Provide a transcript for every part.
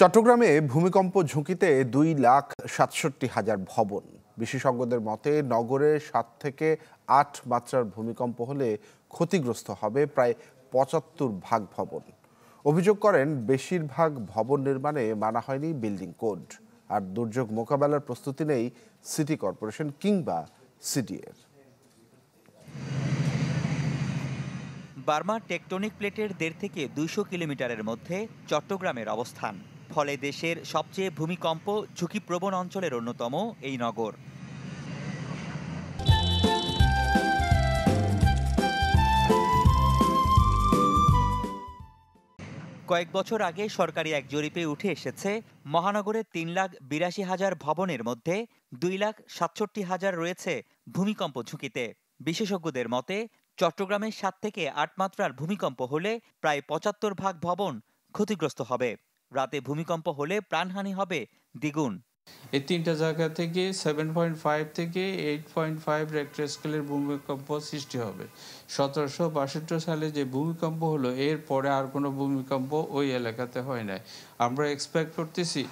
চট্টগ্রামে ভূমিকম্প ঝুঁকিতে 2,67,000 ভবন। বিশেষজ্ঞদের মতে নগরে 7 থেকে 8 মাত্রার ভূমিকম্প হলে ক্ষতিগ্রস্ত হবে প্রায় 75 ভাগ ভবন। অভিযোগ করেন বেশিরভাগ ভবন নির্মাণে মানা হয়নি বিল্ডিং কোড, আর দুর্যোগ মোকাবেলার প্রস্তুতি নেই সিটি কর্পোরেশন কিংবা সিডিএর। বার্মা টেকটনিক প্লেটের 1.5 থেকে 200 কিলোমিটারের মধ্যে চট্টগ্রামের অবস্থান। ফলে দেশের সবচেয়ে ভূমিকম্প ঝুঁকিপ্রবণ অঞ্চলের অন্যতম এই নগর। কয়েক বছর আগে সরকারি এক জরিপে উঠে এসেছে মহানগরের 3,82,000 ভবনের মধ্যে 2,67,000 রয়েছে ভূমিকম্প ঝুঁকিতে। বিশেষজ্ঞদের মতে চট্টগ্রামে 7 থেকে 8 মাত্রার ভূমিকম্প হলে প্রায় 75 ভাগ ভবন ক্ষতিগ্রস্ত হবে। রাতে ভূমিকম্প হলে প্রাণহানি হবে দ্বিগুণ। এই তিনটা জায়গা থেকে 7.5 থেকে 8.5 রেক্টার স্কেলের ভূমিকম্প সৃষ্টি হবে। 1762 সালে যে ভূমিকম্প হলো এর পরে আর কোনো ভূমিকম্প ওই এলাকাতে হয় নাই। আমরা এক্সপেক্ট করতেছি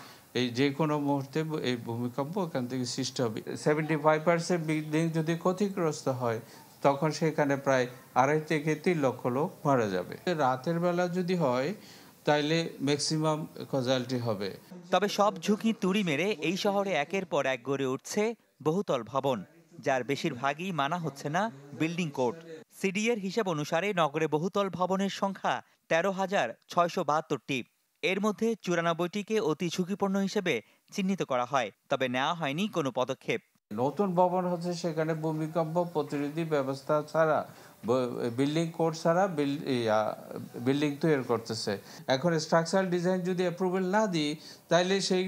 এই যে কোনো মুহূর্তে এই ভূমিকম্প ওখান থেকে সৃষ্টি হবে। 75% বিল্ডিং যদি ক্ষতিগ্রস্ত হয় তখন সেখানে প্রায় 2.5 থেকে 3 লক্ষ লোক মারা যাবে। রাতের বেলা যদি হয় তাইলে ম্যাক্সিমাম ক্যাজুয়ালিটি হবে। তবে সব ঝুঁকি তুড়ি মেরে এই শহরে একের পর এক গড়ে উঠছে বহুতল ভবন, যার বেশিরভাগই মানা হচ্ছে না বিল্ডিং কোড। সিডিএর হিসাব অনুসারে নগরে বহুতল ভবনের সংখ্যা 13,672টি। এর মধ্যে 94টিকে অতি ঝুঁকিপূর্ণ হিসেবে চিহ্নিত করা হয়, তবে নেওয়া হয়নি কোনো পদক্ষেপ। নতুন ভবন হচ্ছে সেখানে ভূমিকম্প প্রতিরোধী ব্যবস্থা ছাড়া, বিল্ডিং কোড ছাড়া বিল্ডিং তৈরি করতেছে। এখন স্ট্রাকচারাল ডিজাইন যদি অ্যাপ্রুভাল না দিই তাহলে সেই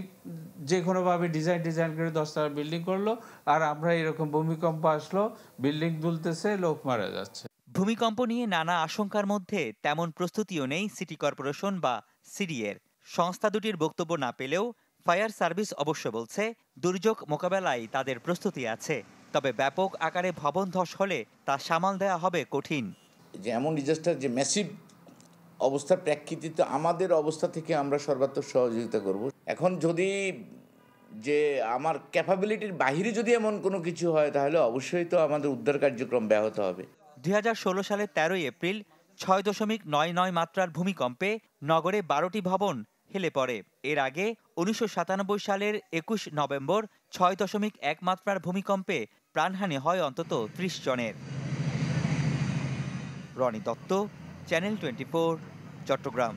যে কোনোভাবে ডিজাইন করে 10 তলা বিল্ডিং করলো, আর আমরা এরকম ভূমিকম্প আসলো বিল্ডিং দুলতেছে, লোক মারা যাচ্ছে। ভূমিকম্প নিয়ে নানা আশঙ্কার মধ্যে তেমন প্রস্তুতিও নেই সিটি কর্পোরেশন বা সিডিএর। সংস্থা দুটির বক্তব্য না পেলেও ফায়ার সার্ভিস অবশ্য বলছে দুর্যোগ মোকাবেলায় তাদের প্রস্তুতি আছে, তবে ব্যাপক আকারে ভবন ধস হলে তা সামাল দেওয়া হবে কঠিন। যে এমন ডিজাস্টার যে ম্যাসিভ অবস্থার প্রেক্ষিতে আমাদের অবস্থা থেকে আমরা সর্বাত্মক সহযোগিতা করব। এখন যদি যে আমার ক্যাপাবিলিটির বাইরে যদি এমন কোনো কিছু হয় তাহলে অবশ্যই তো আমাদের উদ্ধার কার্যক্রম ব্যাহত হবে। 2016 সালের 13 এপ্রিল 6.99 মাত্রার ভূমিকম্পে নগরে 12টি ভবন হেলে পড়ে। এর আগে 1997 সালের 21 নভেম্বর 6.1 মাত্রার ভূমিকম্পে প্রাণহানি হয় অন্তত 30 জনের। রনি দত্ত, চ্যানেল 24, চট্টগ্রাম।